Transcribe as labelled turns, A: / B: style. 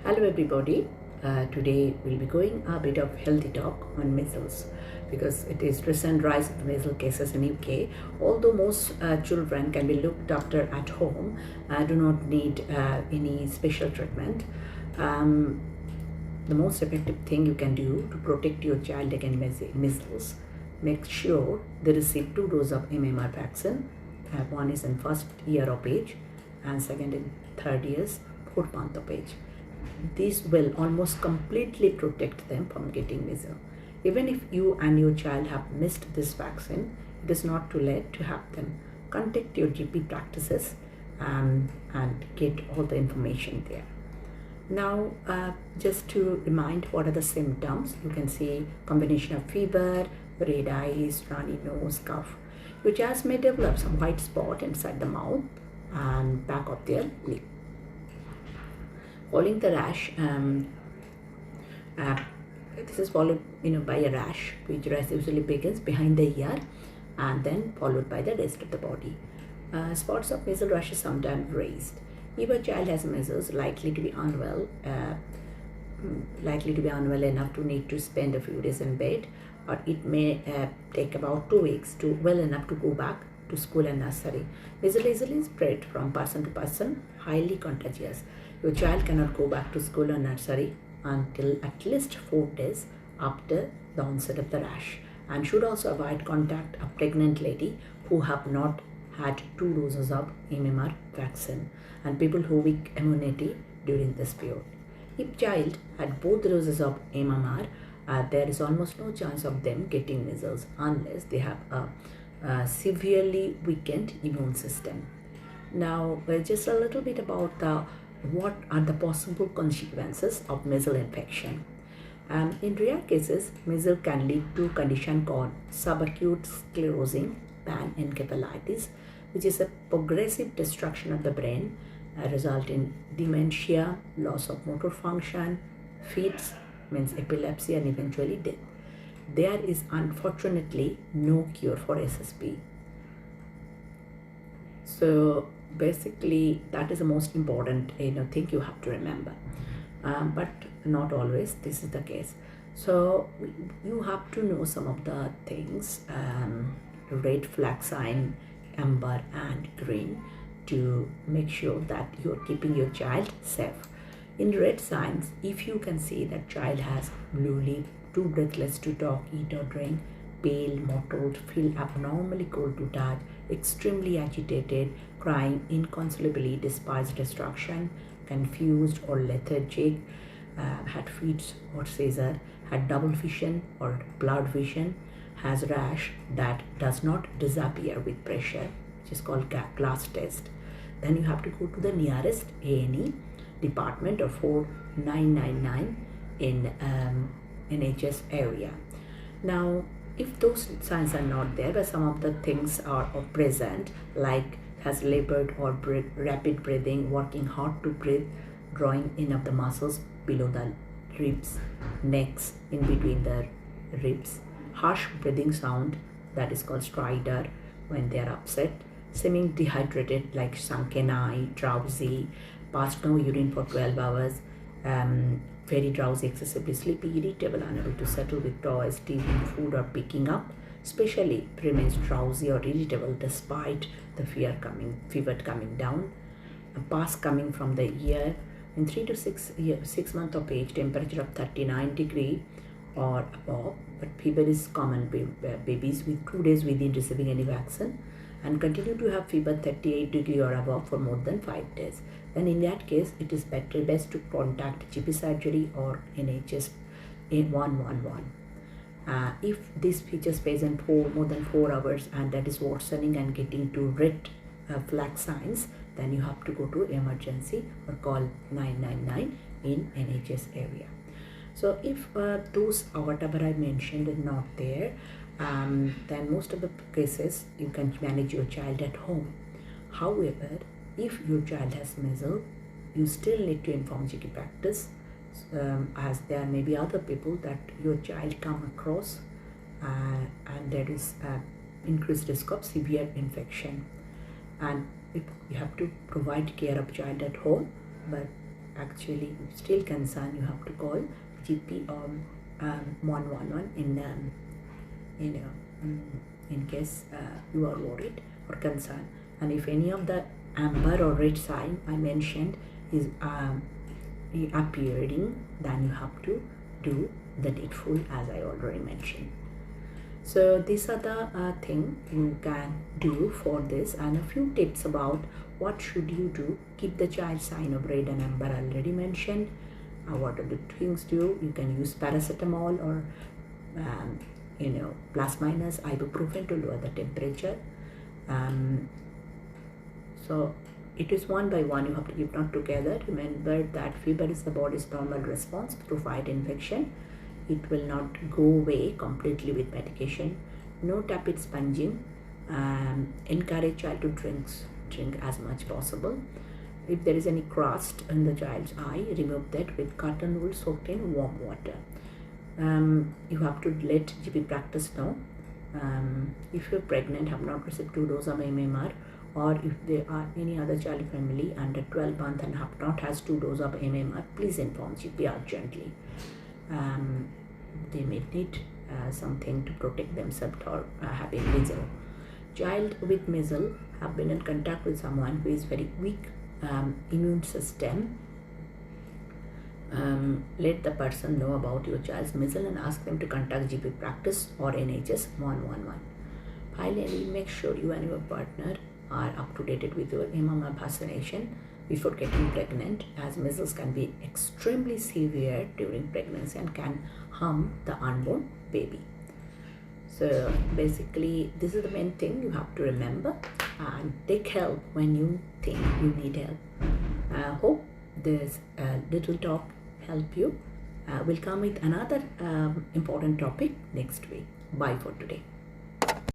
A: Hello everybody. Today we'll be going a bit of healthy talk on measles because it is recent rise of measles cases in UK. Although most children can be looked after at home, do not need any special treatment. Um, the most effective thing you can do to protect your child against measles, make sure they receive 2 doses of MMR vaccine. One is in first year of age and second in third years, 4th month of age. This will almost completely protect them from getting measles. Even if you and your child have missed this vaccine, it is not too late to have them. Contact your GP practices and get all the information there. Now, just to remind what are the symptoms, you can see combination of fever, red eyes, runny nose, cough. Your child may develop some white spot inside the mouth and back of their lip. Following the rash, this is followed by a rash, which rash usually begins behind the ear and then followed by the rest of the body. Spots of measles rash is sometimes raised. If a child has measles, likely to be unwell enough to need to spend a few days in bed, or it may take about 2 weeks to well enough to go back to school and nursery. Measles easily spread from person to person, highly contagious. Your child cannot go back to school or nursery until at least 4 days after the onset of the rash, and should also avoid contact a pregnant lady who have not had 2 doses of MMR vaccine and people who weak immunity during this period. If child had both doses of MMR, there is almost no chance of them getting measles unless they have a severely weakened immune system. Now, just a little bit about what are the possible consequences of measles infection. In rare cases, measles can lead to a condition called subacute sclerosing panencephalitis, which is a progressive destruction of the brain, result in dementia, loss of motor function, fits, means epilepsy, and eventually death. There is unfortunately no cure for SSP. So basically, that is the most important thing you have to remember. But not always this is the case. So you have to know some of the things, red flag sign, amber and green, to make sure that you are keeping your child safe. In red signs, if you can see that child has blue lip, too breathless to talk, eat or drink, pale, mottled, feel abnormally cold to touch, extremely agitated, crying inconsolably despite destruction, confused or lethargic, had fits or seizure, had double vision or blurred vision, has rash that does not disappear with pressure, which is called glass test, then you have to go to the nearest A&E department or 4999 in NHS area. Now, if those signs are not there, but some of the things are present, like has labored or rapid breathing, working hard to breathe, drawing in of the muscles below the ribs, necks, in between the ribs, harsh breathing sound, that is called stridor when they are upset, seeming dehydrated like sunken eye, drowsy, passed no urine for 12 hours, very drowsy, excessively sleepy, irritable, unable to settle with toys, TV, food or picking up, especially remains drowsy or irritable despite the fever coming down, a pus coming from the ear, in 3 to 6 months of age, temperature of 39 degree or above, but fever is common babies with 2 days within receiving any vaccine, and continue to have fever 38 degree or above for more than 5 days. Then in that case, it is best to contact GP surgery or NHS 111. If this feature stays in more than 4 hours and that is worsening and getting to red flag signs, then you have to go to emergency or call 999 in NHS area. So if those whatever I mentioned is not there, then most of the cases you can manage your child at home. However, if your child has measles, you still need to inform GP practice, as there may be other people that your child come across, and there is increased risk of severe infection, and you have to provide care of child at home, but actually still concerned, you have to call GP or 111 in case you are worried or concerned. And if any of the amber or red sign I mentioned is appearing, then you have to do the needful as I already mentioned. So these are the thing you can do for this, and a few tips about what should you do. Keep the child sign of red and amber already mentioned. What are the things do? You can use paracetamol or plus minus ibuprofen to lower the temperature. So it is one by one, you have to keep not together. Remember that fever is the body's normal response to fight infection. It will not go away completely with medication. No tepid sponging. Encourage child to drink as much possible. If there is any crust in the child's eye, remove that with cotton wool soaked in warm water. You have to let GP practice know. If you're pregnant, have not received 2 doses of MMR, or if there are any other child family under 12 months and have not has 2 doses of MMR, please inform GP urgently. They may need something to protect themselves or having measles. Child with measles have been in contact with someone who is very weak immune system. Let the person know about your child's measles and ask them to contact GP practice or NHS 111. Finally, make sure you and your partner are up to date with your MMR vaccination before getting pregnant, as measles can be extremely severe during pregnancy and can harm the unborn baby. So basically, this is the main thing you have to remember, and take help when you think you need help. Hope this little talk help you. We'll come with another important topic next week. Bye for today.